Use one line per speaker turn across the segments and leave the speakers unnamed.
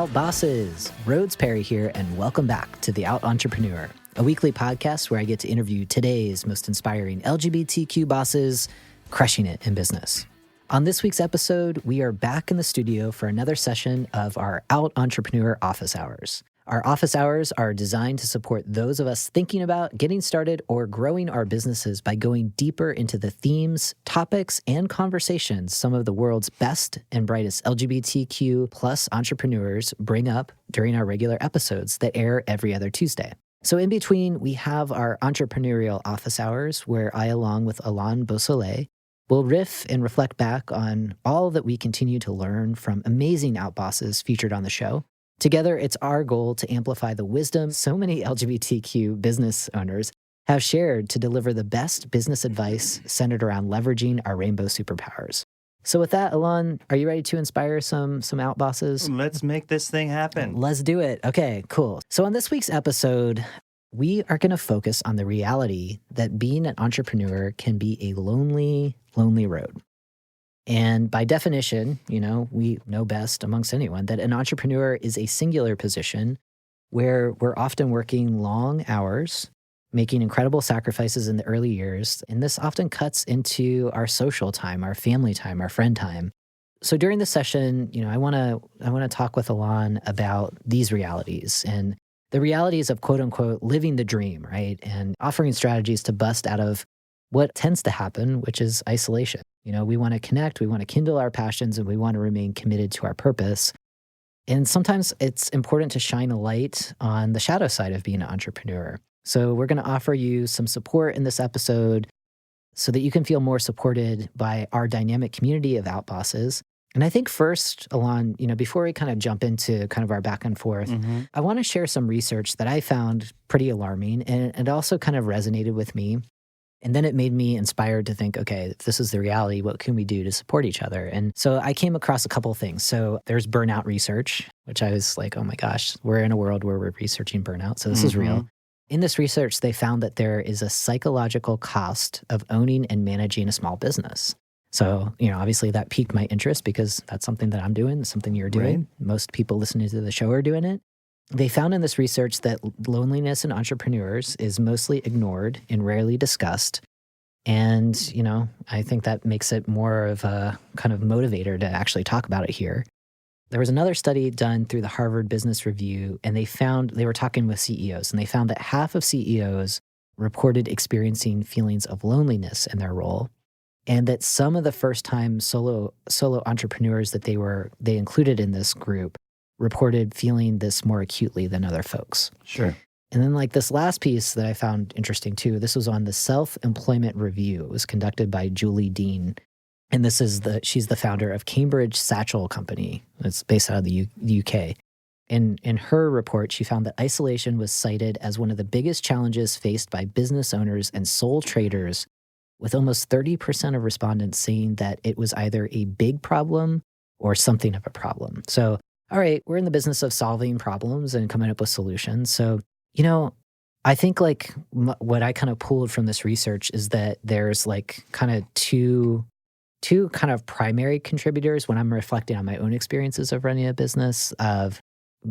Out Bosses. Rhodes Perry here, and welcome back to The Out Entrepreneur, a weekly podcast where I get to interview today's most inspiring LGBTQ bosses crushing it in business. On this week's episode, we are back in the studio for another session of our Out Entrepreneur office hours. Our office hours are designed to support those of us thinking about getting started or growing our businesses by going deeper into the themes, topics, and conversations some of the world's best and brightest LGBTQ plus entrepreneurs bring up during our regular episodes that air every other Tuesday. So in between, we have our entrepreneurial office hours where I, along with Allon will riff and reflect back on all that we continue to learn from amazing outbosses featured on the show. Together, it's our goal to amplify the wisdom so many LGBTQ business owners have shared to deliver the best business advice centered around leveraging our rainbow superpowers. So with that, Allon, are you ready to inspire some outbosses?
Let's make this thing happen.
Let's do it. Okay, cool. So on this week's episode, we are going to focus on the reality that being an entrepreneur can be a lonely road. And by definition, we know best amongst anyone that an entrepreneur is a singular position where we're often working long hours, making incredible sacrifices in the early years. And this often cuts into our social time, our family time, our friend time. So during the session, I want to talk with Allon about these realities and the realities of quote unquote living the dream, right? And offering strategies to bust out of what tends to happen, which is isolation. We want to connect, we want to kindle our passions, and we want to remain committed to our purpose. And sometimes it's important to shine a light on the shadow side of being an entrepreneur. So we're going to offer you some support in this episode so that you can feel more supported by our dynamic community of outbosses. And I think first, Allon, before we kind of jump into kind of our back and forth, I want to share some research that I found pretty alarming, and it also kind of resonated with me. And then it made me inspired to think, okay, if this is the reality, what can we do to support each other? And so I came across a couple of things. So there's burnout research, which I was like, oh my gosh, we're in a world where we're researching burnout. So this is real. In this research, they found that there is a psychological cost of owning and managing a small business. So, obviously that piqued my interest because that's something that I'm doing, something you're doing. Right. Most people listening to the show are doing it. They found in this research that loneliness in entrepreneurs is mostly ignored and rarely discussed. And, I think that makes it more of a kind of motivator to actually talk about it here. There was another study done through the Harvard Business Review, and they were talking with CEOs, and they found that half of CEOs reported experiencing feelings of loneliness in their role, and that some of the first-time solo entrepreneurs that they included in this group reported feeling this more acutely than other folks.
Sure.
And then this last piece that I found interesting too, this was on the Self-Employment Review. It was conducted by Julie Dean. And she's the founder of Cambridge Satchel Company. It's based out of the UK. And in her report, she found that isolation was cited as one of the biggest challenges faced by business owners and sole traders, with almost 30% of respondents saying that it was either a big problem or something of a problem. So all right, we're in the business of solving problems and coming up with solutions. So, I think what I kind of pulled from this research is that there's kind of two kind of primary contributors when I'm reflecting on my own experiences of running a business, of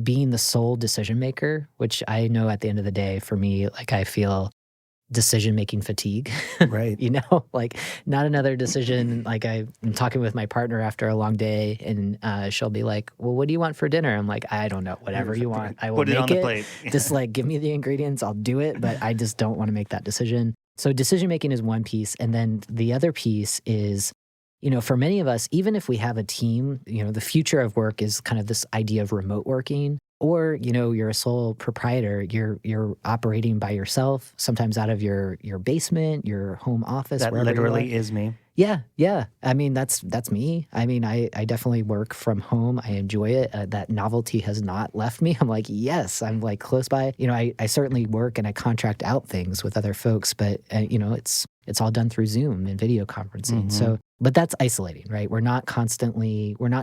being the sole decision maker, which I know at the end of the day, for me, I feel decision-making fatigue,
right?
Not another decision. I'm talking with my partner after a long day, and she'll be like, "Well, what do you want for dinner?" I'm like, "I don't know. Whatever you want, I will
put it
make
on the plate.
Just give me the ingredients, I'll do it. But I just don't want to make that decision." So decision-making is one piece, and then the other piece is, for many of us, even if we have a team, the future of work is kind of this idea of remote working. Or, you're a sole proprietor, you're operating by yourself, sometimes out of your basement, your home office.
That literally is me.
Yeah. I mean, that's me. I mean, I definitely work from home. I enjoy it. That novelty has not left me. I'm like, yes, I'm close by. I certainly work and I contract out things with other folks, but it's all done through Zoom and video conferencing. So, but that's isolating, right? We're not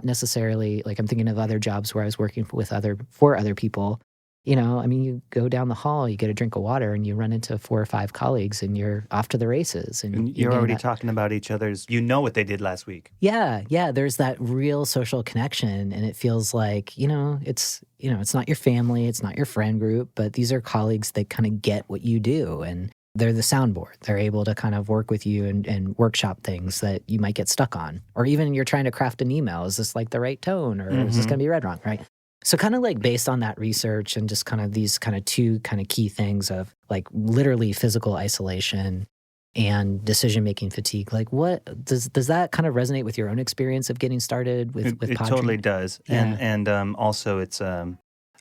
necessarily, I'm thinking of other jobs where I was working for other people, I mean, you go down the hall, you get a drink of water, and you run into 4 or 5 colleagues, and you're off to the races. And
And you're already talking about each other's, you know what they did last week.
yeah, there's that real social connection, and it feels like, it's not your family, it's not your friend group, but these are colleagues that kind of get what you do, and they're the soundboard. They're able to kind of work with you and workshop things that you might get stuck on. Or even you're trying to craft an email. Is this like the right tone, or is this going to be read wrong, right? So kind of like based on that research and just kind of these kind of two kind of key things of like literally physical isolation and decision-making fatigue, like what does that kind of resonate with your own experience of getting started with
It
pod
totally
training?
does.
Yeah.
And also it's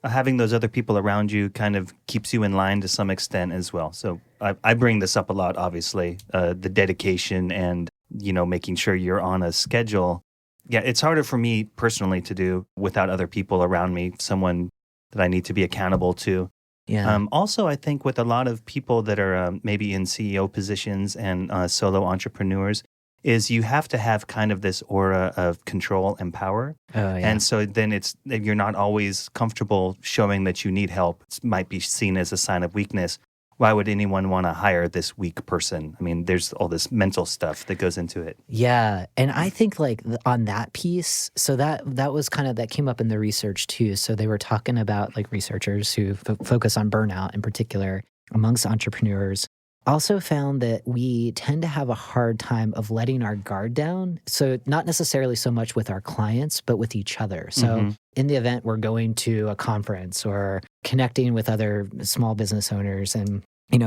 having those other people around you kind of keeps you in line to some extent as well. So I bring this up a lot, obviously, the dedication and, making sure you're on a schedule. Yeah, it's harder for me personally to do without other people around me, someone that I need to be accountable to.
Yeah.
Also, I think with a lot of people that are maybe in CEO positions and solo entrepreneurs, is you have to have kind of this aura of control and power.
Oh, yeah.
And so then you're not always comfortable showing that you need help. It might be seen as a sign of weakness. Why would anyone want to hire this weak person? I mean, there's all this mental stuff that goes into it.
Yeah. And I think like on that piece, so that was kind of, that came up in the research too. So they were talking about like researchers who focus on burnout in particular amongst entrepreneurs, also found that we tend to have a hard time of letting our guard down. So not necessarily so much with our clients, but with each other. So in the event we're going to a conference or connecting with other small business owners, and,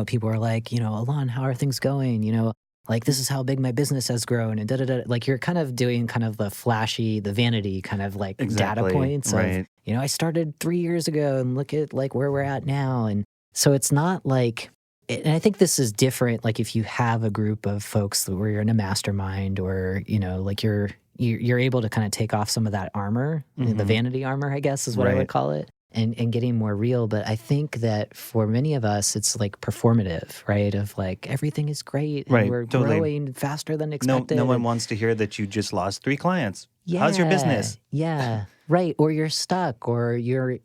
people are like, Allon, how are things going? Like, this is how big my business has grown, and da-da-da. Like, you're kind of doing kind of the flashy, the vanity kind of like data points
right.
of, I started 3 years ago and look at like where we're at now. And so it's not like, and I think this is different, like if you have a group of folks where you're in a mastermind or, like you're able to kind of take off some of that armor, the vanity armor, I guess is what I would call it, and getting more real. But I think that for many of us, it's like performative, right? Of like, everything is great and we're growing faster than expected.
No one wants to hear that you just lost 3 clients. How's your business?
Yeah. Right. Or you're stuck, or you're,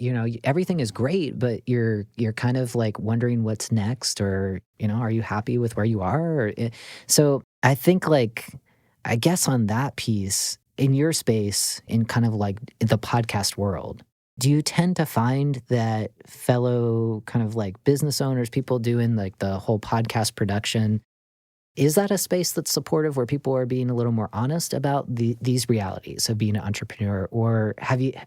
everything is great, but you're kind of like wondering what's next, or, are you happy with where you are? So I think like, I guess on that piece, in your space, in kind of like the podcast world, do you tend to find that fellow kind of like business owners, people doing like the whole podcast production, is that a space that's supportive where people are being a little more honest about these realities of being an entrepreneur? Or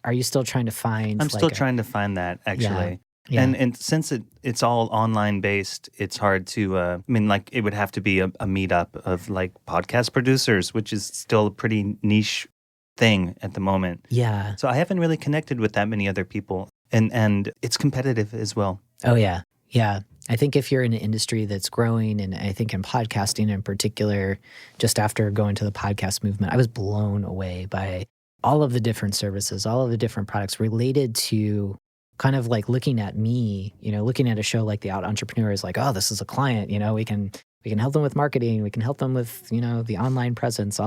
are you still trying to find?
I'm still trying to find that, actually.
Yeah.
And since it's all online based, it's hard to, like it would have to be a meetup of like podcast producers, which is still a pretty niche thing at the moment.
Yeah.
So I haven't really connected with that many other people. And it's competitive as well.
Oh, yeah. Yeah. I think if you're in an industry that's growing, and I think in podcasting in particular, just after going to the podcast movement, I was blown away by all of the different services, all of the different products related to kind of like looking at me, looking at a show like The Out Entrepreneur is like, oh, this is a client, we can help them with marketing. We can help them with, the online presence.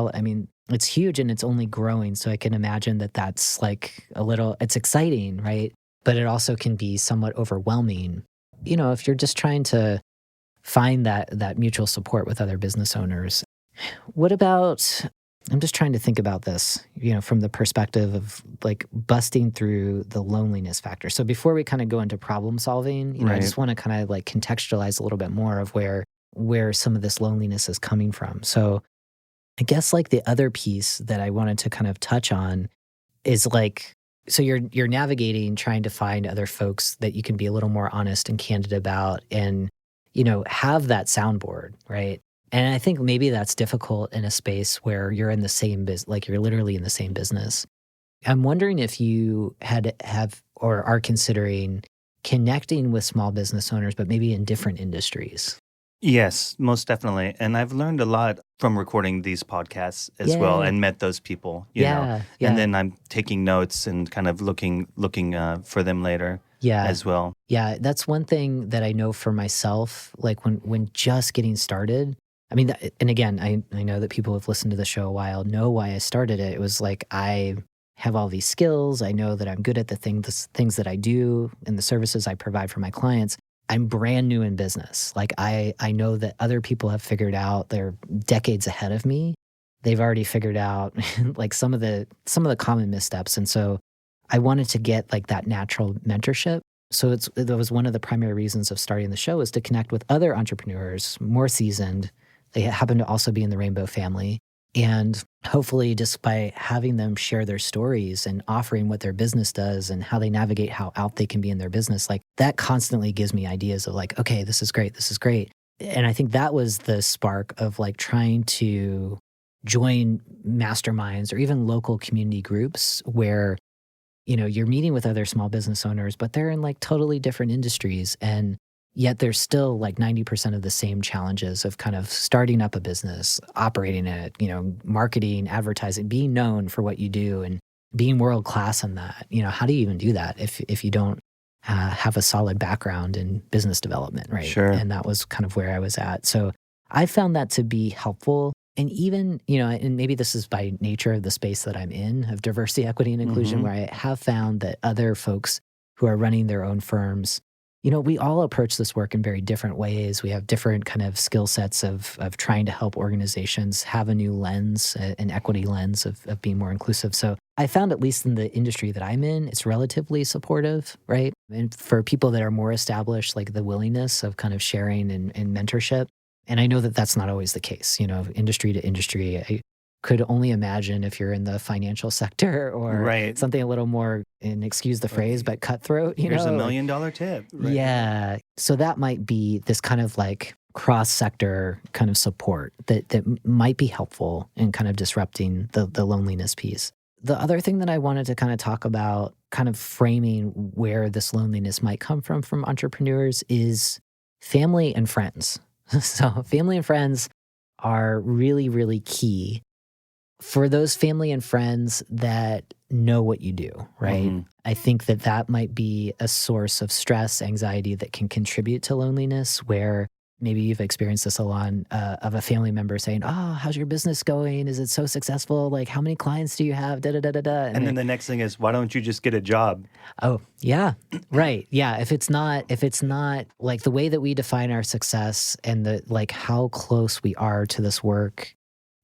It's huge and it's only growing. So I can imagine that that's like it's exciting, right? But it also can be somewhat overwhelming. If you're just trying to find that mutual support with other business owners. What about, I'm just trying to think about this, from the perspective of like busting through the loneliness factor. So before we kind of go into problem solving, I just want to kind of like contextualize a little bit more of where some of this loneliness is coming from. So I guess like the other piece that I wanted to kind of touch on is like, so you're navigating, trying to find other folks that you can be a little more honest and candid about, and, have that soundboard, right? And I think maybe that's difficult in a space where you're in the same business, like you're literally in the same business. I'm wondering if you have or are considering connecting with small business owners, but maybe in different industries.
Yes, most definitely. And I've learned a lot from recording these podcasts as well, and met those people, you know. And then I'm taking notes and kind of looking for them later as well.
Yeah, that's one thing that I know for myself, like when just getting started. I mean, and again, I know that people who have listened to the show a while know why I started it. It was like I have all these skills. I know that I'm good at the things that I do and the services I provide for my clients. I'm brand new in business. Like I know that other people have figured out, they're decades ahead of me. They've already figured out like some of the common missteps. And so I wanted to get like that natural mentorship. So that was one of the primary reasons of starting the show, is to connect with other entrepreneurs, more seasoned. They happen to also be in the Rainbow family. And hopefully just by having them share their stories and offering what their business does and how they navigate how out they can be in their business, like that constantly gives me ideas of like, okay, this is great. This is great. And I think that was the spark of like trying to join masterminds or even local community groups where, you know, you're meeting with other small business owners, but they're in like totally different industries. And yet there's still like 90% of the same challenges of kind of starting up a business, operating it, you know, marketing, advertising, being known for what you do and being world class in that. You know, how do you even do that if you don't have a solid background in business development, right?
Sure.
And that was kind of where I was at. So I found that to be helpful. And even, you know, and maybe this is by nature of the space that I'm in, of diversity, equity, and inclusion, where I have found that other folks who are running their own firms, you know, we all approach this work in very different ways. We have different kind of skill sets of trying to help organizations have a new lens, an equity lens of being more inclusive. So I found, at least in the industry that I'm in, it's relatively supportive, right? And for people that are more established, like the willingness of kind of sharing and mentorship. And I know that that's not always the case, you know, industry to industry. I could only imagine if you're in the financial sector or something a little more, and excuse the phrase, but cutthroat, you
Here's
know.
Here's $1 million tip. Right?
Yeah. So that might be this kind of like cross-sector kind of support that might be helpful in kind of disrupting the loneliness piece. The other thing that I wanted to kind of talk about, kind of framing where this loneliness might come from entrepreneurs, is family and friends. So family and friends are really, really key for those family and friends that know what you do, right? I think that might be a source of stress, anxiety that can contribute to loneliness, where maybe you've experienced this, Allon, of a family member saying, "Oh, how's your business going? Is it so successful? Like, how many clients do you have? Da da da da da."
And then the next thing is, why don't you just get a job?
Oh, yeah, right, yeah. If it's not like the way that we define our success and the like how close we are to this work,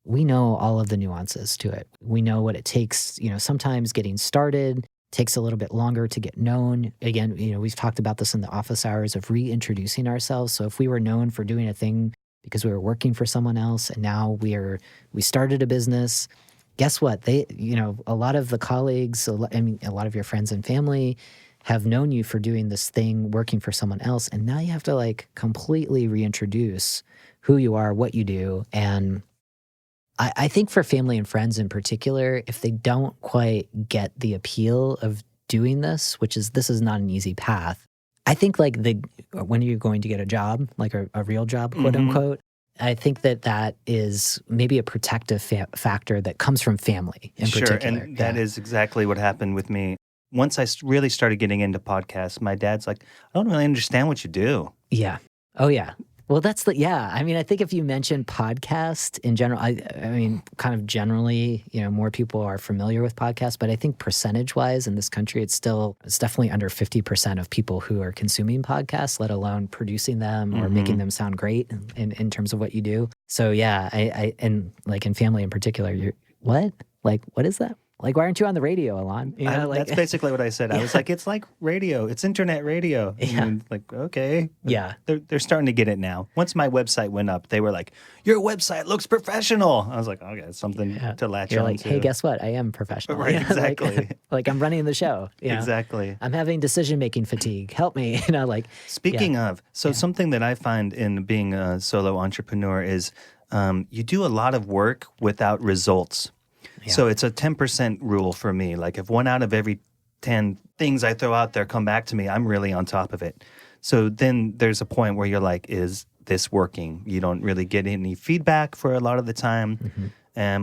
we know all of the nuances to it. We know what it takes. You know, sometimes getting started takes a little bit longer to get known. Again, you know, we've talked about this in the office hours of reintroducing ourselves. So if we were known for doing a thing because we were working for someone else and now we started a business, guess what? They, you know, a lot of the colleagues, a lot of your friends and family have known you for doing this thing, working for someone else. And now you have to like completely reintroduce who you are, what you do. And I think for family and friends in particular, if they don't quite get the appeal of doing this is not an easy path. I think like when you're going to get a job, like a real job, quote unquote, I think that is maybe a protective factor that comes from family in particular.
Sure, and that is exactly what happened with me. Once I really started getting into podcasts, my dad's like, "I don't really understand what you do."
Yeah. Oh, yeah. Well, I mean, I think if you mention podcast in general, I mean, kind of generally, you know, more people are familiar with podcasts, but I think percentage-wise in this country, it's definitely under 50% of people who are consuming podcasts, let alone producing them or making them sound great in terms of what you do. So yeah, I and like in family in particular, what is that? Like, why aren't you on the radio, Allon? You know,
that's basically what I said. I was like, it's like radio. It's internet radio. And like, okay.
Yeah.
They're starting to get it now. Once my website went up, they were like, your website looks professional. I was like, okay, it's something to latch on
like,
to.
Hey, guess what? I am professional.
Right, exactly.
like I'm running the show. You know?
Exactly.
I'm having decision-making fatigue. Help me. You know, like.
Speaking of, something that I find in being a solo entrepreneur is you do a lot of work without results. Yeah. So it's a 10% rule for me. Like if 1 out of every 10 things I throw out there come back to me, I'm really on top of it. So then there's a point where you're like, is this working? You don't really get any feedback for a lot of the time. I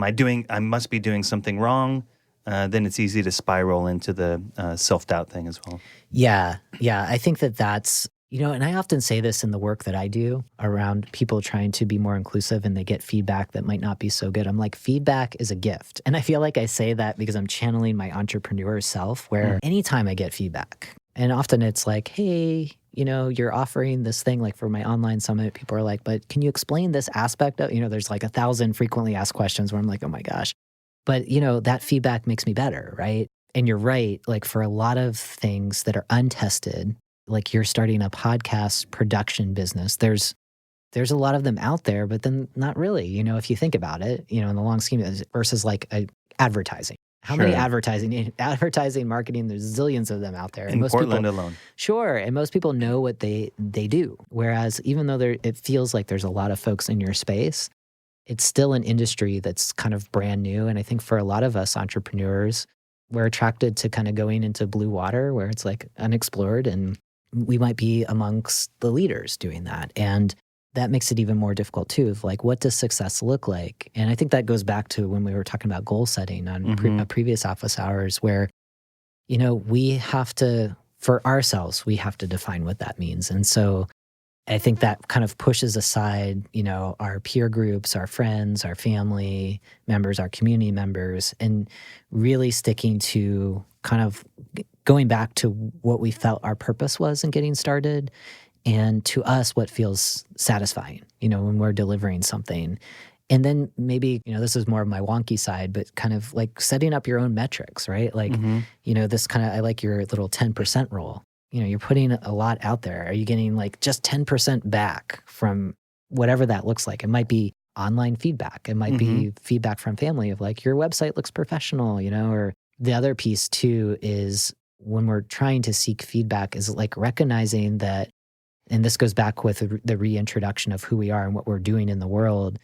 must be doing something wrong. Then it's easy to spiral into the self-doubt thing as well.
Yeah. I think that's, And I often say this in the work that I do around people trying to be more inclusive and they get feedback that might not be so good. I'm like, feedback is a gift. And I feel like I say that because I'm channeling my entrepreneur self, where anytime I get feedback, and often it's like, hey, you're offering this thing like for my online summit, people are like, but can you explain this aspect of, there's like 1,000 frequently asked questions where I'm like, oh my gosh. But, that feedback makes me better, right? And you're right, like for a lot of things that are untested, like you're starting a podcast production business, there's a lot of them out there, but then not really, if you think about it, in the long scheme of it, versus like advertising. How many
Sure.
advertising, marketing, there's zillions of them out there. And
In
most
Portland
people,
alone.
sure. And most people know what they do. Whereas even though it feels like there's a lot of folks in your space, it's still an industry that's kind of brand new. And I think for a lot of us entrepreneurs, we're attracted to kind of going into blue water where it's like unexplored, and we might be amongst the leaders doing that. And that makes it even more difficult too, of like, what does success look like? And I think that goes back to when we were talking about goal setting on previous office hours, where, we have to, for ourselves, we have to define what that means. And so I think that kind of pushes aside, our peer groups, our friends, our family members, our community members, and really sticking to kind of going back to what we felt our purpose was in getting started, and to us, what feels satisfying, when we're delivering something. And then maybe, this is more of my wonky side, but kind of like setting up your own metrics, right? Like, this kind of, I like your little 10% rule. You're putting a lot out there. Are you getting like just 10% back from whatever that looks like? It might be online feedback. It might be feedback from family of like, your website looks professional, or the other piece too is when we're trying to seek feedback is like recognizing that, and this goes back with the reintroduction of who we are and what we're doing in the world.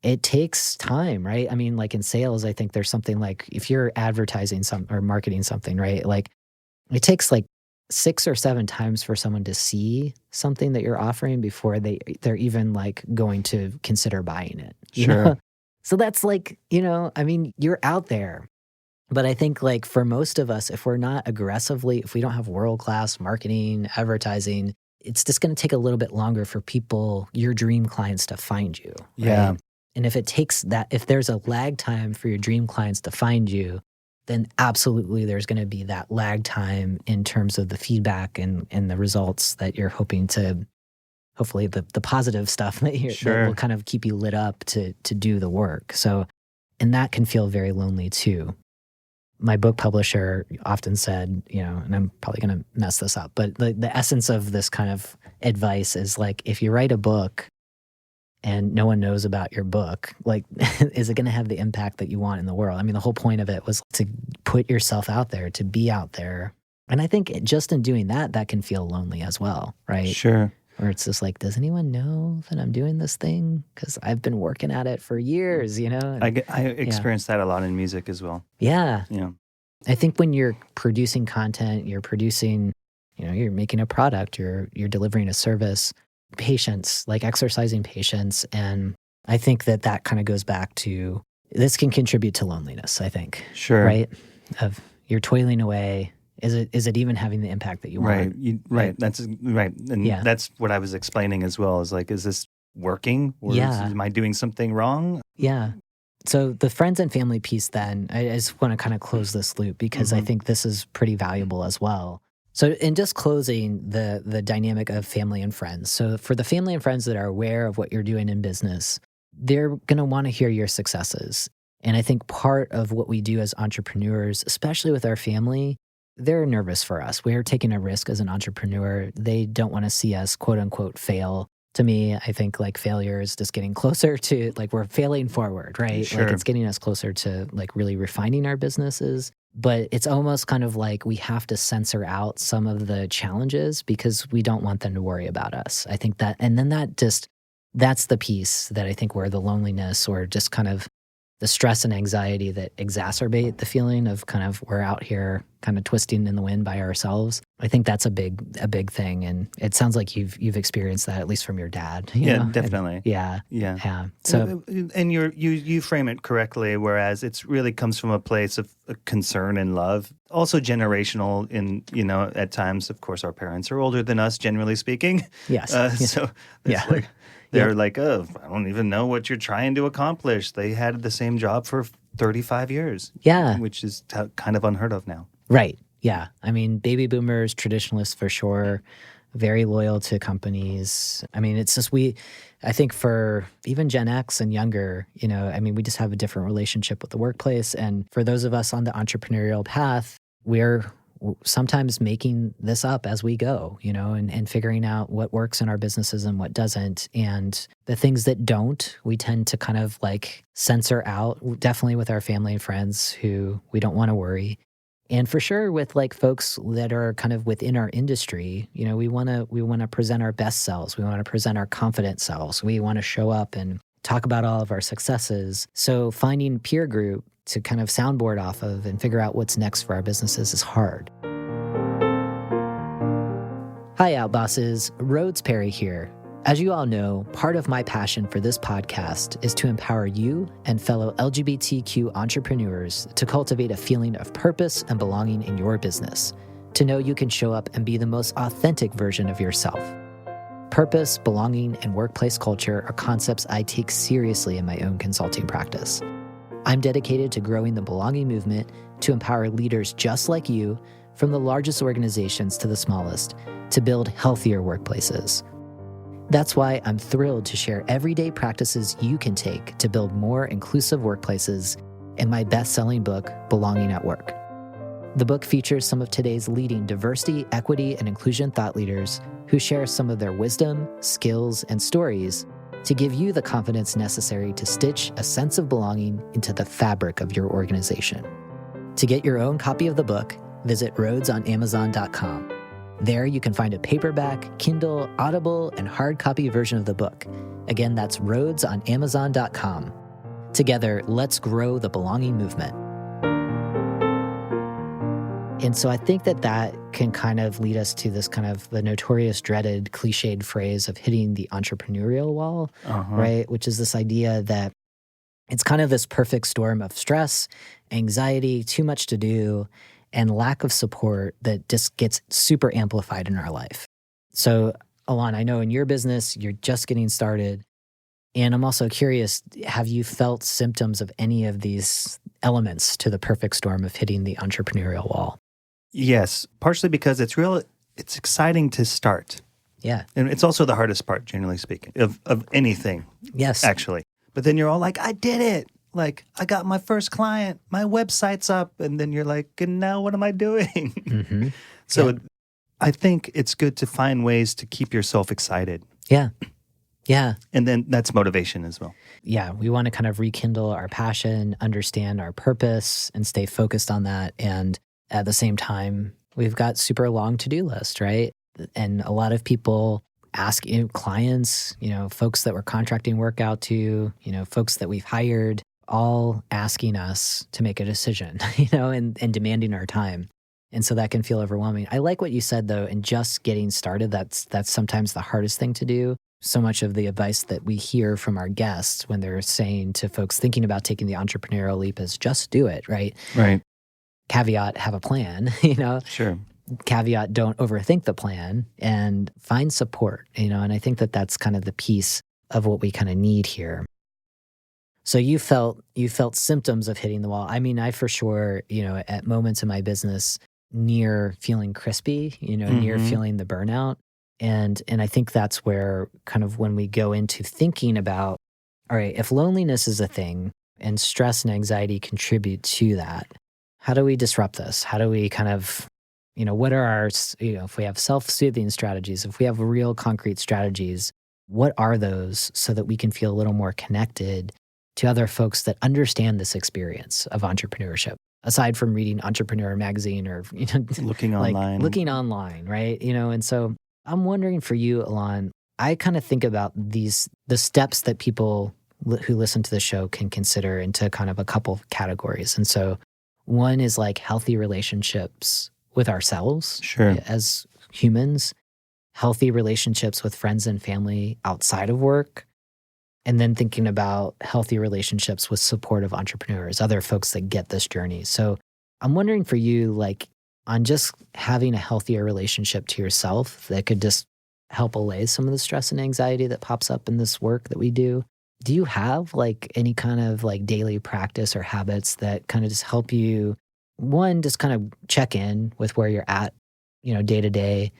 It takes time, right? I mean, like in sales, I think there's something like if you're advertising or marketing something, right? Like it takes like 6 or 7 times for someone to see something that you're offering before they're even like going to consider buying it.
Sure.
So that's like, I mean, you're out there. But I think like for most of us, if we're not aggressively, if we don't have world-class marketing, advertising, it's just going to take a little bit longer for people, your dream clients, to find you.
Yeah.
Right? And if it takes that, if there's a lag time for your dream clients to find you, then absolutely there's going to be that lag time in terms of the feedback and the results that you're hoping to, hopefully the positive stuff that that will kind of keep you lit up to do the work. So, and that can feel very lonely too. My book publisher often said, and I'm probably going to mess this up, but the essence of this kind of advice is like, if you write a book and no one knows about your book, like, is it going to have the impact that you want in the world? I mean, the whole point of it was to put yourself out there, to be out there. And I think just in doing that, that can feel lonely as well, right?
Sure.
Where it's just like, does anyone know that I'm doing this thing? Because I've been working at it for years, And,
I experience that a lot in music as well.
Yeah.
Yeah.
I think when you're producing content, you're producing, you're making a product, you're delivering a service, patience, like exercising patience. And I think that kind of goes back to, this can contribute to loneliness, I think.
Sure.
Right? Of you're toiling away. Is it even having the impact that you want?
Right. That's right. And that's what I was explaining as well, is like, is this working? Or am I doing something wrong?
Yeah. So the friends and family piece then, I just want to kind of close this loop because I think this is pretty valuable as well. So in just closing the dynamic of family and friends. So for the family and friends that are aware of what you're doing in business, they're going to want to hear your successes. And I think part of what we do as entrepreneurs, especially with our family, they're nervous for us. We're taking a risk as an entrepreneur. They don't want to see us, quote unquote, fail. To me, I think like failure is just getting closer to like we're failing forward, right?
Sure.
Like it's getting us closer to like really refining our businesses. But it's almost kind of like we have to censor out some of the challenges because we don't want them to worry about us. I think that, and then that's the piece that I think where the loneliness or just kind of the stress and anxiety that exacerbate the feeling of kind of we're out here kind of twisting in the wind by ourselves. I think that's a big thing, and it sounds like you've experienced that, at least from your dad. You know?
Definitely.
And yeah.
So, and you frame it correctly, whereas it's really comes from a place of concern and love, also generational. At times, of course, our parents are older than us, generally speaking.
Yes.
So it's like they're like, oh, I don't even know what you're trying to accomplish. They had the same job for 35 years.
Yeah.
Which is kind of unheard of now.
Right. Yeah. I mean, baby boomers, traditionalists for sure, very loyal to companies. I mean, it's just I think for even Gen X and younger, we just have a different relationship with the workplace. And for those of us on the entrepreneurial path, we're sometimes making this up as we go, and figuring out what works in our businesses and what doesn't. And the things that don't, we tend to kind of like censor out, definitely with our family and friends who we don't want to worry. And for sure with like folks that are kind of within our industry, we want to present our best selves. We want to present our confident selves. We want to show up and talk about all of our successes. So finding peer group to kind of soundboard off of and figure out what's next for our businesses is hard. Hi, Outbosses. Rhodes Perry here. As you all know, part of my passion for this podcast is to empower you and fellow LGBTQ entrepreneurs to cultivate a feeling of purpose and belonging in your business, to know you can show up and be the most authentic version of yourself. Purpose, belonging, and workplace culture are concepts I take seriously in my own consulting practice. I'm dedicated to growing the belonging movement to empower leaders just like you, from the largest organizations to the smallest, to build healthier workplaces. That's why I'm thrilled to share everyday practices you can take to build more inclusive workplaces in my best-selling book, Belonging at Work. The book features some of today's leading diversity, equity, and inclusion thought leaders who share some of their wisdom, skills, and stories to give you the confidence necessary to stitch a sense of belonging into the fabric of your organization. To get your own copy of the book, visit rhodesonamazon.com. There you can find a paperback, Kindle, Audible, and hard copy version of the book. Again, that's rhodesonamazon.com. Together, let's grow the belonging movement. And so I think that can kind of lead us to this kind of the notorious, dreaded, cliched phrase of hitting the entrepreneurial wall, right? Which is this idea that it's kind of this perfect storm of stress, anxiety, too much to do, and lack of support that just gets super amplified in our life. So, Allon, I know in your business, you're just getting started. And I'm also curious, have you felt symptoms of any of these elements to the perfect storm of hitting the entrepreneurial wall?
Yes, partially because it's exciting to start.
Yeah.
And it's also the hardest part, generally speaking, of anything.
Yes.
Actually. But then you're all like, I did it. Like, I got my first client, my website's up. And then you're like, and now what am I doing?
Mm-hmm.
So I think it's good to find ways to keep yourself excited.
Yeah. Yeah.
And then that's motivation as well.
Yeah. We want to kind of rekindle our passion, understand our purpose, and stay focused on that. And at the same time, we've got super long to-do list, right? And a lot of people ask clients, folks that we're contracting work out to, folks that we've hired, all asking us to make a decision, and demanding our time. And so that can feel overwhelming. I like what you said, though, in just getting started, that's sometimes the hardest thing to do. So much of the advice that we hear from our guests when they're saying to folks thinking about taking the entrepreneurial leap is just do it, right?
Right.
Caveat, have a plan,
Sure.
Caveat, don't overthink the plan and find support, and I think that's kind of the piece of what we kind of need here. So you felt symptoms of hitting the wall. I mean, I for sure, at moments in my business near feeling crispy, near feeling the burnout. And I think that's where kind of when we go into thinking about, all right, if loneliness is a thing and stress and anxiety contribute to that, how do we disrupt this? How do we kind of, what are our, if we have self-soothing strategies, if we have real concrete strategies, what are those so that we can feel a little more connected to other folks that understand this experience of entrepreneurship, aside from reading Entrepreneur magazine or,
looking online,
right? And so I'm wondering for you, Allon, I kind of think about the steps that people who listen to the show can consider into kind of a couple of categories. And so one is like healthy relationships with ourselves
Sure.
as humans, healthy relationships with friends and family outside of work, and then thinking about healthy relationships with supportive entrepreneurs, other folks that get this journey. So I'm wondering for you, like on just having a healthier relationship to yourself that could just help allay some of the stress and anxiety that pops up in this work that we do. Do you have like any kind of like daily practice or habits that kind of just help you, one, just kind of check in with where you're at, day to day,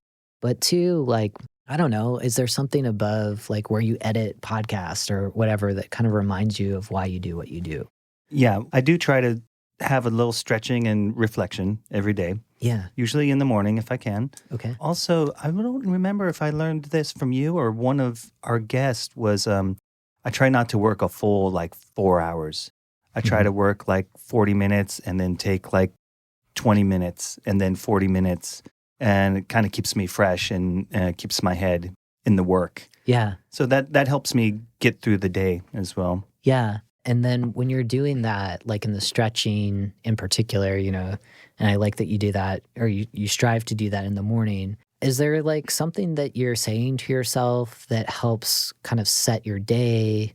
but two, like, I don't know, is there something above like where you edit podcasts or whatever that kind of reminds you of why you do what you do?
Yeah, I do try to have a little stretching and reflection every day.
Yeah.
Usually in the morning if I can.
Okay.
Also, I don't remember if I learned this from you or one of our guests was I try not to work a full like 4 hours. I try to work like 40 minutes and then take like 20 minutes and then 40 minutes. And it kind of keeps me fresh and keeps my head in the work.
Yeah.
So that helps me get through the day as well.
Yeah. And then when you're doing that, like in the stretching in particular, and I like that you do that or you strive to do that in the morning. Is there like something that you're saying to yourself that helps kind of set your day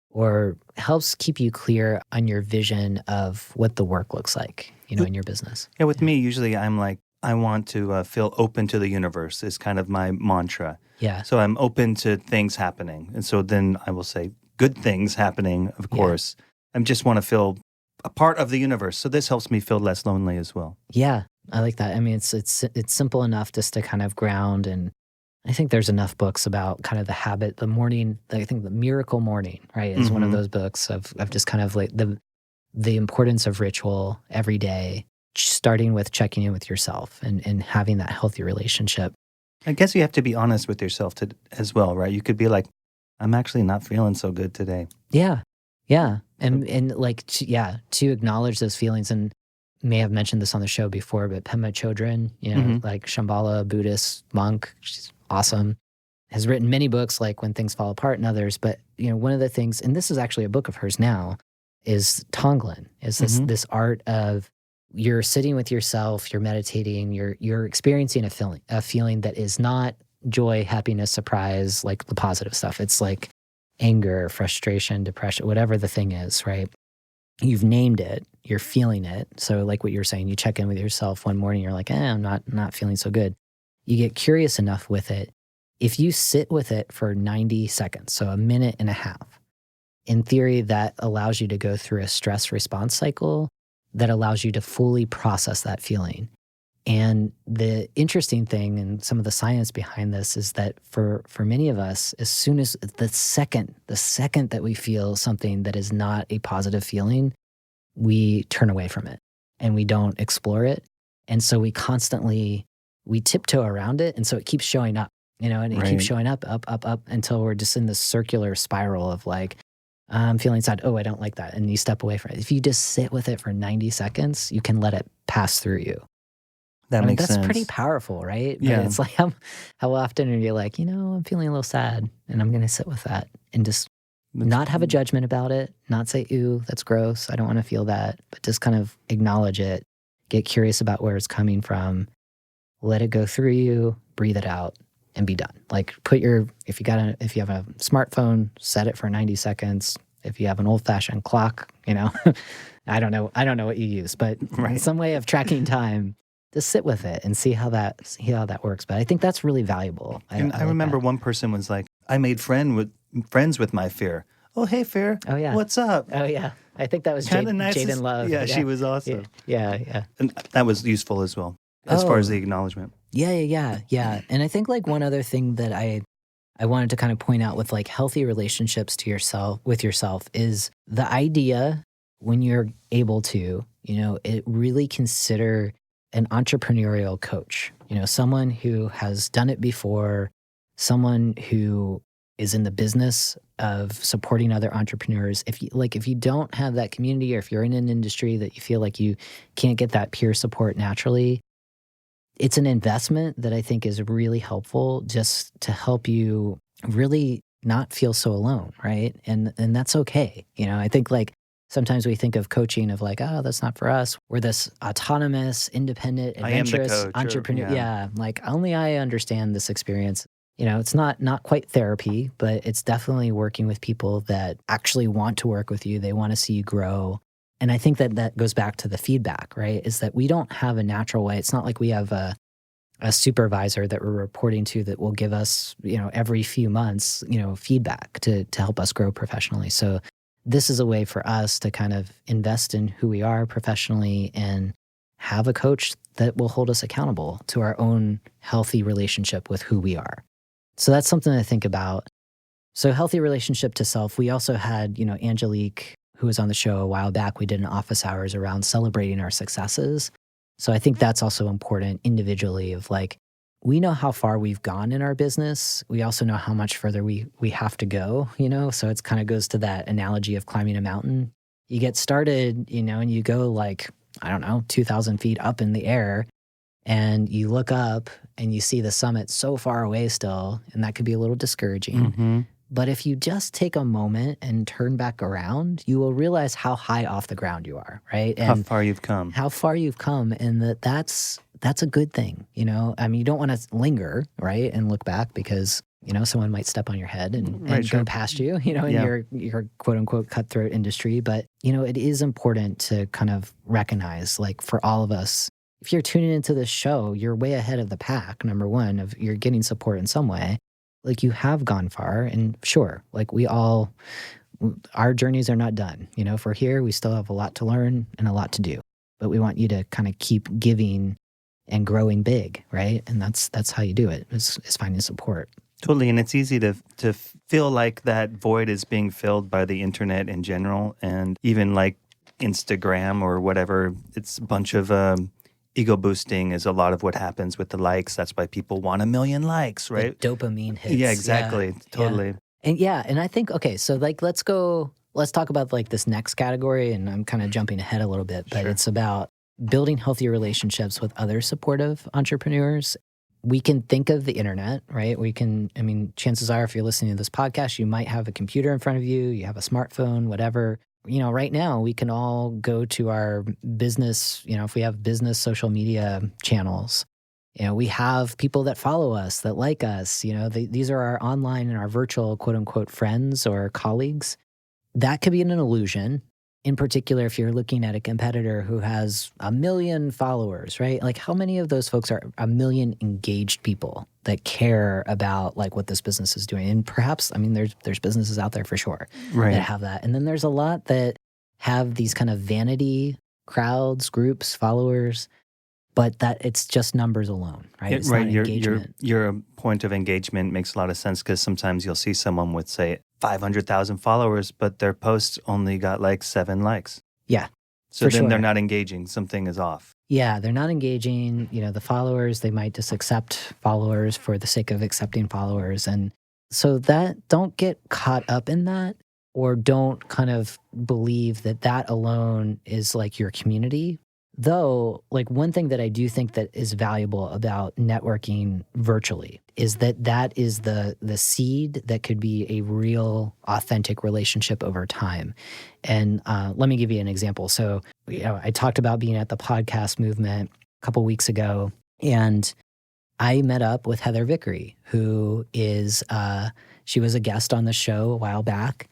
or helps keep you clear on your vision of what the work looks like, in your business?
Yeah, with me, usually I'm like, I want to feel open to the universe is kind of my mantra.
Yeah.
So I'm open to things happening. And so then I will say good things happening, of course. I just want to feel a part of the universe. So this helps me feel less lonely as well.
Yeah, I like that. I mean, it's simple enough just to kind of ground. And I think there's enough books about kind of the habit, the morning, I think the Miracle Morning, right, is one of those books of just kind of like the importance of ritual every day, starting with checking in with yourself and having that healthy relationship.
I guess you have to be honest with yourself as well, right? You could be like, I'm actually not feeling so good today.
Yeah. Yeah. And like, to acknowledge those feelings. And may have mentioned this on the show before, but Pema Chodron, like Shambhala Buddhist monk, she's awesome, has written many books like When Things Fall Apart and others. But, one of the things, and this is actually a book of hers now, is Tonglen, is this art of you're sitting with yourself, you're meditating, you're experiencing a feeling that is not joy, happiness, surprise, like the positive stuff. It's like anger, frustration, depression, whatever the thing is, right? You've named it, you're feeling it. So like what you're saying, you check in with yourself one morning, you're like, I'm not feeling so good. You get curious enough with it. If you sit with it for 90 seconds, so a minute and a half, in theory, that allows you to go through a stress response cycle that allows you to fully process that feeling. And the interesting thing and some of the science behind this is that for many of us, as soon as the second that we feel something that is not a positive feeling, we turn away from it and we don't explore it. And so we tiptoe around it. And so it keeps showing up, and it keeps showing up, until we're just in this circular spiral of like, I'm feeling sad. Oh, I don't like that. And you step away from it. If you just sit with it for 90 seconds, you can let it pass through you.
That makes sense.
That's pretty powerful, right?
Yeah.
But it's like, how often are you like, I'm feeling a little sad and I'm going to sit with that and just not have a judgment about it, not say, ooh, that's gross, I don't want to feel that, but just kind of acknowledge it, get curious about where it's coming from, let it go through you, breathe it out, and be done. Like if you have a smartphone, set it for 90 seconds. If you have an old-fashioned clock, I don't know what you use, but some way of tracking time, just sit with it and see how that works. But I think that's really valuable.
I remember one person was like, I made friends with my fear. Oh, hey, fear.
Oh, yeah.
What's up?
Oh, yeah. I think that was
nice
Jaden Love.
Yeah, she was awesome.
Yeah.
And that was useful as well, as far as the acknowledgement.
Yeah. And I think like one other thing that I wanted to kind of point out with like healthy relationships with yourself is the idea, when you're able to, it really consider an entrepreneurial coach, someone who has done it before, someone who is in the business of supporting other entrepreneurs. If you don't have that community, or if you're in an industry that you feel like you can't get that peer support naturally, it's an investment that I think is really helpful just to help you really not feel so alone, right? And that's okay. I think like sometimes we think of coaching of like, oh, that's not for us. We're this autonomous, independent,
I am the
adventurous
coach, or
entrepreneur.
yeah.
Yeah, like only I understand this experience. It's not quite therapy, but it's definitely working with people that actually want to work with you. They want to see you grow. And I think that goes back to the feedback, right? Is that we don't have a natural way. It's not like we have a supervisor that we're reporting to that will give us, every few months, feedback to help us grow professionally. So this is a way for us to kind of invest in who we are professionally and have a coach that will hold us accountable to our own healthy relationship with who we are. So that's something to think about. So healthy relationship to self. We also had, Angelique, who was on the show a while back. We did an office hours around celebrating our successes. So I think that's also important individually of like, we know how far we've gone in our business. We also know how much further we have to go, So it's kind of goes to that analogy of climbing a mountain. You get started, and you go like, I don't know, 2,000 feet up in the air, and you look up and you see the summit so far away still, and that could be a little discouraging.
Mm-hmm.
But if you just take a moment and turn back around, you will realize how high off the ground you are, right?
How
And
far you've come.
how far you've come, and that's a good thing, I mean, you don't want to linger, right, and look back because someone might step on your head and
Right, sure.
go past you, in
Yeah.
your quote unquote cutthroat industry. But it is important to kind of recognize, like for all of us, if you're tuning into this show, you're way ahead of the pack. Number one, of you're getting support in some way, like you have gone far, and sure, like our journeys are not done. If we're here, we still have a lot to learn and a lot to do. But we want you to kind of keep giving and growing big, right? And that's how you do it, is finding support.
Totally, and it's easy to feel like that void is being filled by the internet in general, and even like Instagram or whatever. It's a bunch of ego boosting is a lot of what happens with the likes. That's why people want 1 million likes, right?
The dopamine hits.
Yeah, exactly.
Yeah.
Totally.
And I think, okay, so like let's talk about like this next category, and I'm kind of jumping ahead a little bit, but
Sure.
It's about building healthier relationships with other supportive entrepreneurs. We can think of the internet, right? Chances are if you're listening to this podcast, you might have a computer in front of you, you have a smartphone, whatever. Right now we can all go to our business, if we have business social media channels, we have people that follow us, that like us, these are our online and our virtual quote unquote friends or colleagues. That could be an illusion. In particular, if you're looking at a competitor who has 1 million followers, right? Like how many of those folks are 1 million engaged people that care about like what this business is doing? And perhaps, there's businesses out there for sure
Right.
that have that. And then there's a lot that have these kind of vanity crowds, groups, followers, but that it's just numbers alone, right?
Yeah,
It's
right.
not engagement.
Your point of engagement makes a lot of sense because sometimes you'll see someone with, say, 500,000 followers, but their posts only got like 7 likes.
Yeah.
So
for
then they're
sure.
not engaging. Something is off.
Yeah, they're not engaging. The followers, they might just accept followers for the sake of accepting followers. And so don't get caught up in that, or don't kind of believe that alone is like your community. Though, like one thing that I do think that is valuable about networking virtually is that is the seed that could be a real, authentic relationship over time. And let me give you an example. So, I talked about being at the podcast movement a couple weeks ago, and I met up with Heather Vickery, who is she was a guest on the show a while back.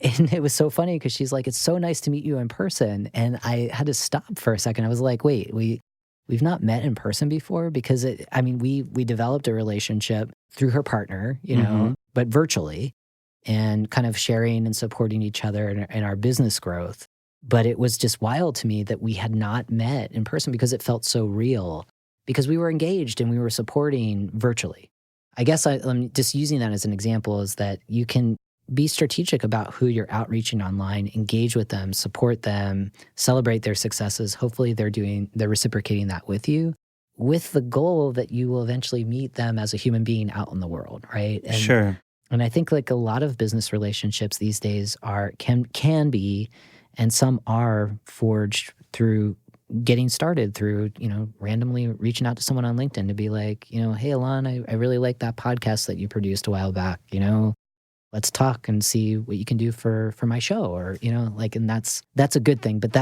And it was so funny because she's like, "It's so nice to meet you in person." And I had to stop for a second. I was like, "Wait, we've not met in person before?" Because we developed a relationship through her partner, but virtually, and kind of sharing and supporting each other in our business growth. But it was just wild to me that we had not met in person because it felt so real, because we were engaged and we were supporting virtually. I guess I'm just using that as an example, is that you can be strategic about who you're outreaching online, engage with them, support them, celebrate their successes. Hopefully they're reciprocating that with you, with the goal that you will eventually meet them as a human being out in the world, right? And,
Sure.
And I think like a lot of business relationships these days can be, and some are forged through getting started through, randomly reaching out to someone on LinkedIn to be like, "Hey, Allon, I really like that podcast that you produced a while back. let's talk and see what you can do for my show, or, like, and that's a good thing, but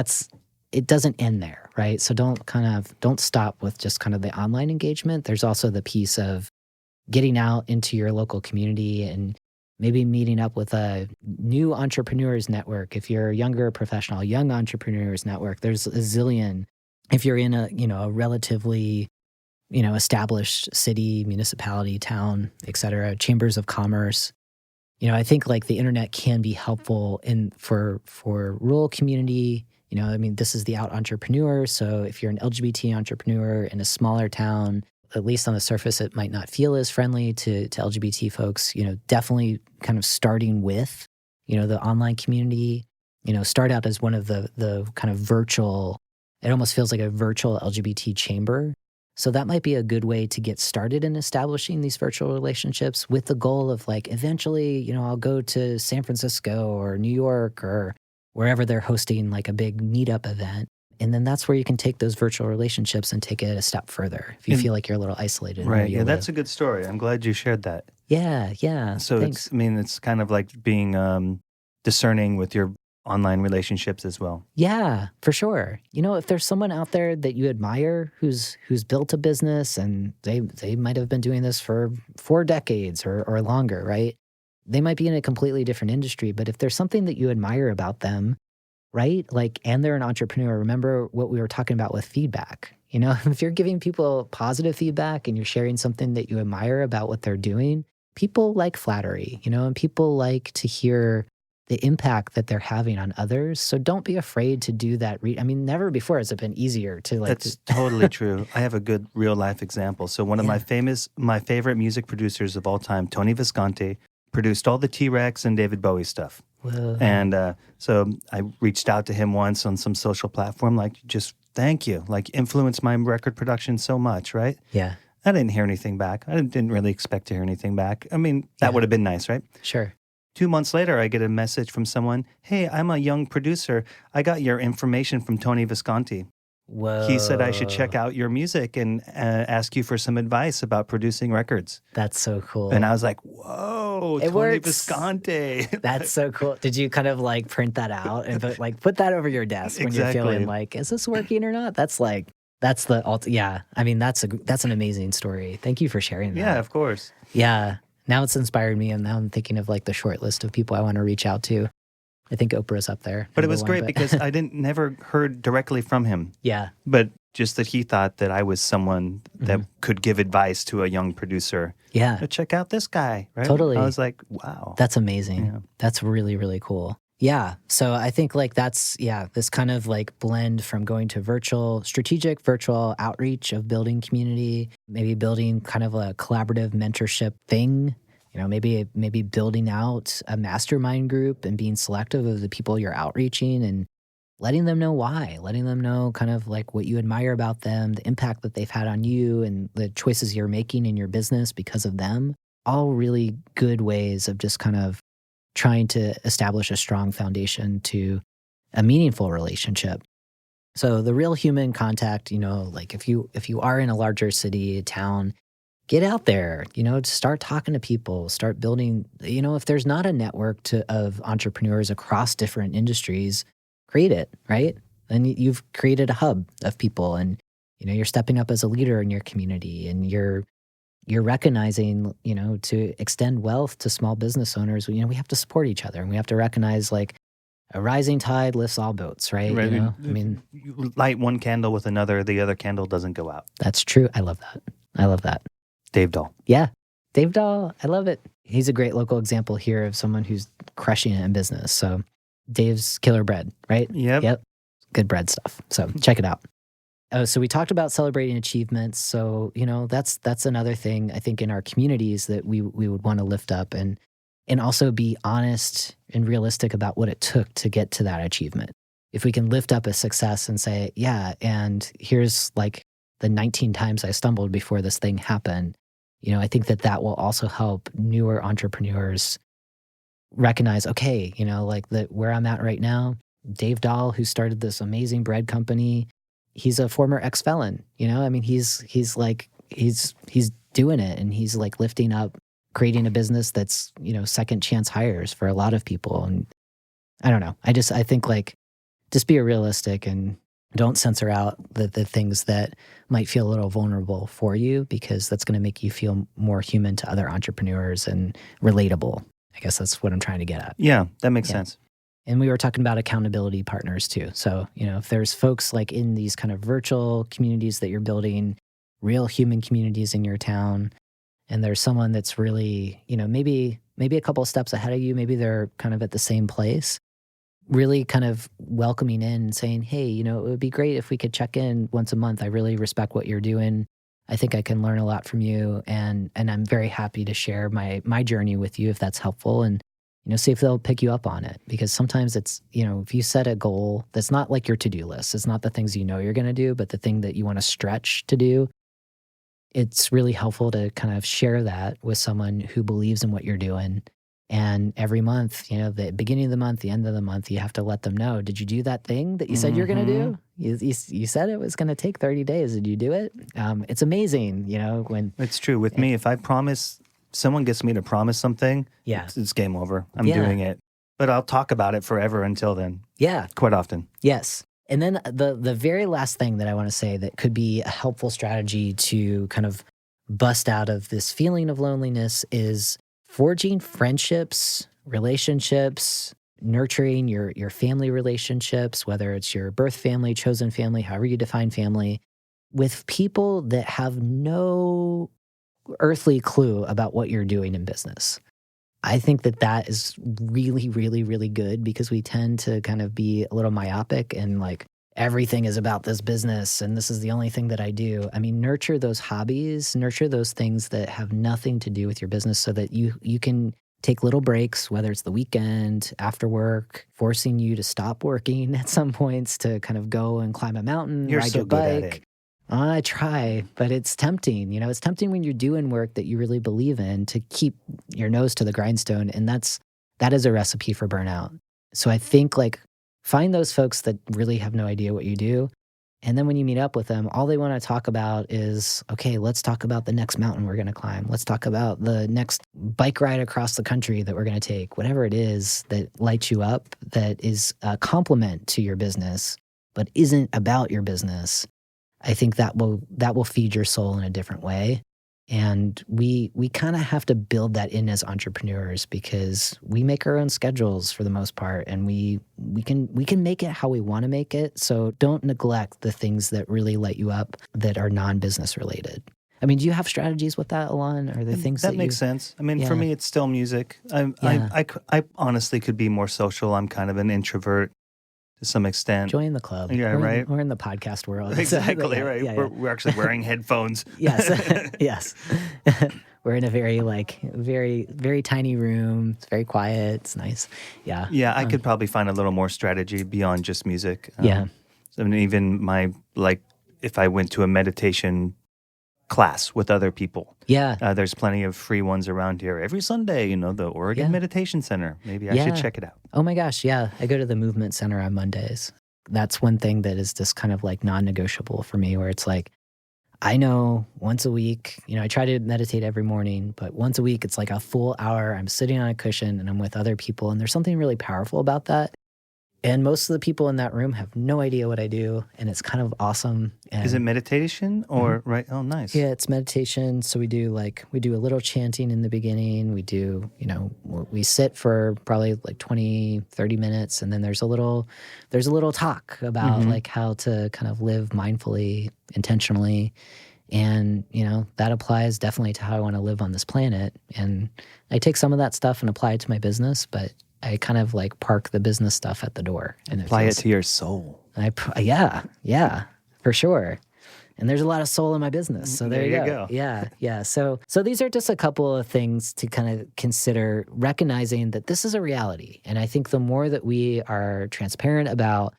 it doesn't end there, right? So don't stop with just kind of the online engagement. There's also the piece of getting out into your local community and maybe meeting up with a new entrepreneurs network. If you're a younger professional, young entrepreneurs network, there's a zillion. If you're in a relatively, established city, municipality, town, et cetera, chambers of commerce, I think like the internet can be helpful for rural community. This is the Out Entrepreneur. So if you're an LGBT entrepreneur in a smaller town, at least on the surface, it might not feel as friendly to LGBT folks, definitely kind of starting with, the online community, start out as one of the kind of virtual, it almost feels like a virtual LGBT chamber. So that might be a good way to get started in establishing these virtual relationships, with the goal of like, eventually, I'll go to San Francisco or New York or wherever they're hosting like a big meetup event. And then that's where you can take those virtual relationships and take it a step further if you feel like you're a little isolated.
Right. Yeah, that's a good story. I'm glad you shared that.
Yeah.
So
thanks.
it's kind of like being discerning with your online relationships as well.
Yeah, for sure. If there's someone out there that you admire who's built a business, and they might have been doing this for 4 decades or longer, right? They might be in a completely different industry, but if there's something that you admire about them, right? Like, and they're an entrepreneur, remember what we were talking about with feedback. If you're giving people positive feedback and you're sharing something that you admire about what they're doing, people like flattery, and people like to hear the impact that they're having on others. So don't be afraid to do that. Never before has it been easier to like.
That's totally true. I have a good real life example. So one of my favorite music producers of all time, Tony Visconti, produced all the T-Rex and David Bowie stuff.
Whoa.
And so I reached out to him once on some social platform, like, just thank you, like, influenced my record production so much, right?
Yeah.
I didn't hear anything back. I didn't really expect to hear anything back. That would have been nice, right?
Sure.
2 months later, I get a message from someone, hey, I'm a young producer. I got your information from Tony Visconti.
Whoa.
He said I should check out your music and ask you for some advice about producing records.
That's so cool.
And I was like, whoa,
It
Tony
works.
Visconti.
That's so cool. Did you kind of like print that out and put that over your desk when you're feeling like, is this working or not? That's the yeah. That's an amazing story. Thank you for sharing that.
Yeah, of course.
Yeah. Now it's inspired me, and now I'm thinking of like the short list of people I want to reach out to. I think Oprah's up there.
But it was great because I never heard directly from him.
Yeah.
But just that he thought that I was someone that could give advice to a young producer.
Yeah.
Check out this guy, right?
Totally.
I was like, wow.
That's amazing.
Yeah.
That's really, really cool. Yeah. So I think like that's, this kind of like blend from going to strategic virtual outreach of building community, maybe building kind of a collaborative mentorship thing. Maybe building out a mastermind group and being selective of the people you're outreaching and letting them know why, letting them know kind of like what you admire about them, the impact that they've had on you and the choices you're making in your business because of them. All really good ways of just kind of trying to establish a strong foundation to a meaningful relationship. So the real human contact, like if you are in a larger city, a town, get out there, start talking to people, start building, if there's not a network of entrepreneurs across different industries, create it, right? Then you've created a hub of people, and, you're stepping up as a leader in your community, and you're recognizing, to extend wealth to small business owners, we have to support each other, and we have to recognize like a rising tide lifts all boats, right?
Right.
You
light one candle with another, the other candle doesn't go out.
That's true. I love that.
Dave Dahl.
Yeah. Dave Dahl. I love it. He's a great local example here of someone who's crushing it in business. So Dave's Killer Bread, right?
Yep.
Good bread stuff. So check it out. So we talked about celebrating achievements. So, that's another thing I think in our communities that we would want to lift up and also be honest and realistic about what it took to get to that achievement. If we can lift up a success and say, yeah, and here's like the 19 times I stumbled before this thing happened, I think that will also help newer entrepreneurs recognize, okay, like where I'm at right now, Dave Dahl, who started this amazing bread company, he's a former ex-felon, he's doing it, and he's like lifting up creating a business that's, second chance hires for a lot of people. And I don't know. I think like just be realistic and don't censor out the things that might feel a little vulnerable for you, because that's going to make you feel more human to other entrepreneurs and relatable. I guess that's what I'm trying to get at.
Yeah, that makes sense.
And we were talking about accountability partners too. So, if there's folks like in these kind of virtual communities that you're building, real human communities in your town, and there's someone that's really, maybe a couple of steps ahead of you, maybe they're kind of at the same place, really kind of welcoming in and saying, hey, it would be great if we could check in once a month. I really respect what you're doing. I think I can learn a lot from you. And I'm very happy to share my journey with you if that's helpful. And, see if they'll pick you up on it. Because sometimes it's, if you set a goal that's not like your to-do list, it's not the things you're going to do, but the thing that you want to stretch to do, it's really helpful to kind of share that with someone who believes in what you're doing. And every month, the beginning of the month, the end of the month, you have to let them know, did you do that thing that you said you're going to do? You said it was going to take 30 days. Did you do it? It's amazing, when...
It's true. With me, if I promise, someone gets me to promise something, it's game over. I'm doing it. But I'll talk about it forever until then.
Yeah.
Quite often.
Yes. And then the very last thing that I want to say that could be a helpful strategy to kind of bust out of this feeling of loneliness is forging friendships, relationships, nurturing your family relationships, whether it's your birth family, chosen family, however you define family, with people that have no earthly clue about what you're doing in business. I think that is really, really, really good, because we tend to kind of be a little myopic and like, everything is about this business and this is the only thing that I do. I mean, nurture those hobbies, nurture those things that have nothing to do with your business, so that you can take little breaks, whether it's the weekend, after work, forcing you to stop working at some points to kind of go and climb a mountain, ride your bike. I try, but it's tempting. It's tempting when you're doing work that you really believe in to keep your nose to the grindstone. And that is a recipe for burnout. So I think like find those folks that really have no idea what you do. And then when you meet up with them, all they want to talk about is, okay, let's talk about the next mountain we're going to climb. Let's talk about the next bike ride across the country that we're going to take. Whatever it is that lights you up, that is a complement to your business, but isn't about your business. I think that will feed your soul in a different way. And we kind of have to build that in as entrepreneurs, because we make our own schedules for the most part, and we can make it how we want to make it. So don't neglect the things that really light you up that are non-business related. I mean, do you have strategies with that, Allon? Are there things that
makes sense? I mean, for me, it's still music. I honestly could be more social. I'm kind of an introvert to some extent.
Join the club.
Yeah, right.
We're in the podcast world.
Exactly, right. Yeah. We're actually wearing headphones.
Yes, yes. We're in a very, very tiny room. It's very quiet. It's nice. Yeah.
Yeah, I could probably find a little more strategy beyond just music.
Yeah.
I mean, even if I went to a meditation class with other people.
Yeah.
There's plenty of free ones around here. Every Sunday, the Oregon Meditation Center. Maybe I should check it out.
Oh my gosh, yeah. I go to the Movement Center on Mondays. That's one thing that is just kind of like non-negotiable for me, where it's like, I know once a week, I try to meditate every morning, but once a week, it's like a full hour. I'm sitting on a cushion and I'm with other people. And there's something really powerful about that. And most of the people in that room have no idea what I do, and it's kind of awesome. And
is it meditation or right? Oh, nice.
Yeah, it's meditation. So we do a little chanting in the beginning. We do, we sit for probably like 20, 30 minutes, and then there's a little talk about like how to kind of live mindfully, intentionally. And, that applies definitely to how I want to live on this planet. And I take some of that stuff and apply it to my business, but I kind of like park the business stuff at the door and
apply it to your soul.
Yeah, for sure. And there's a lot of soul in my business. So there you go. Yeah. So these are just a couple of things to kind of consider, recognizing that this is a reality. And I think the more that we are transparent about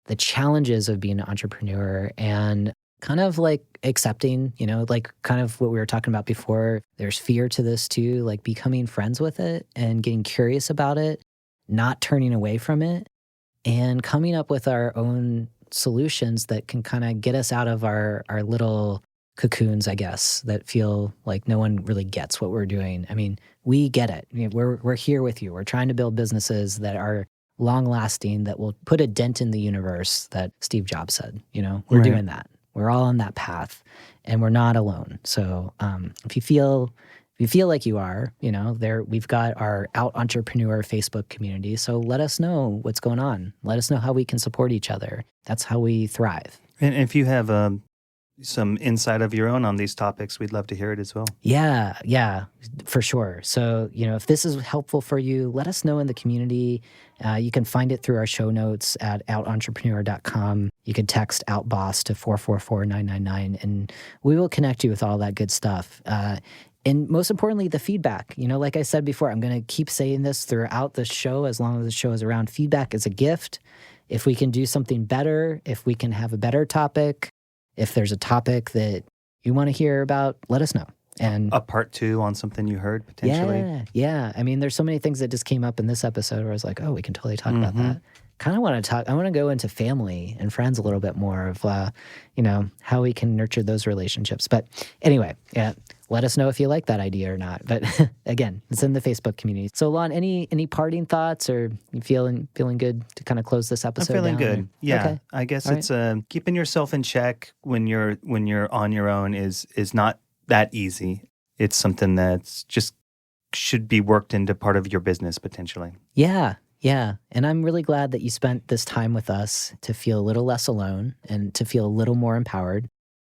the challenges of being an entrepreneur and kind of like accepting, like kind of what we were talking about before, there's fear to this too, like becoming friends with it and getting curious about it, not turning away from it, and coming up with our own solutions that can kind of get us out of our little cocoons, I guess, that feel like no one really gets what we're doing. I mean, we get it. We're here with you. We're trying to build businesses that are long lasting, that will put a dent in the universe that Steve Jobs said. We're doing that. We're all on that path, and we're not alone. So if you feel like you are, we've got our Out Entrepreneur Facebook community. So let us know what's going on. Let us know how we can support each other. That's how we thrive.
And if you have some insight of your own on these topics, we'd love to hear it as well.
Yeah, for sure. So, if this is helpful for you, let us know in the community. You can find it through our show notes at outentrepreneur.com. You can text OUTBOSS to 444-999, and we will connect you with all that good stuff. And most importantly, the feedback. Like I said before, I'm going to keep saying this throughout the show as long as the show is around. Feedback is a gift. If we can do something better, if we can have a better topic, if there's a topic that you want to hear about, let us know. And
a part 2 on something you heard potentially.
Yeah. I mean, there's so many things that just came up in this episode where I was like, oh, we can totally talk about that. Kind of want to talk. I want to go into family and friends a little bit more of, how we can nurture those relationships. But anyway, let us know if you like that idea or not. But again, it's in the Facebook community. So, Allon, any parting thoughts, or you feeling good to kind of close this episode?
I'm feeling
down,
good.
Or?
Yeah,
okay.
I guess
All
it's keeping yourself in check when you're on your own is not that easy. It's something that's just should be worked into part of your business potentially.
Yeah. And I'm really glad that you spent this time with us to feel a little less alone and to feel a little more empowered.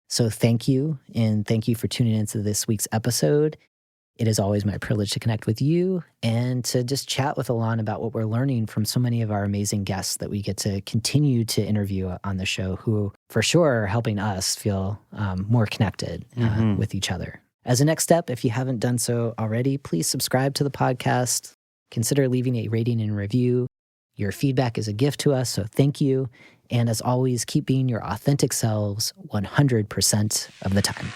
So thank you. And thank you for tuning into this week's episode. It is always my privilege to connect with you and to just chat with Allon about what we're learning from so many of our amazing guests that we get to continue to interview on the show, who for sure are helping us feel more connected with each other. As a next step, if you haven't done so already, please subscribe to the podcast. Consider leaving a rating and review. Your feedback is a gift to us, so thank you. And as always, keep being your authentic selves 100% of the time.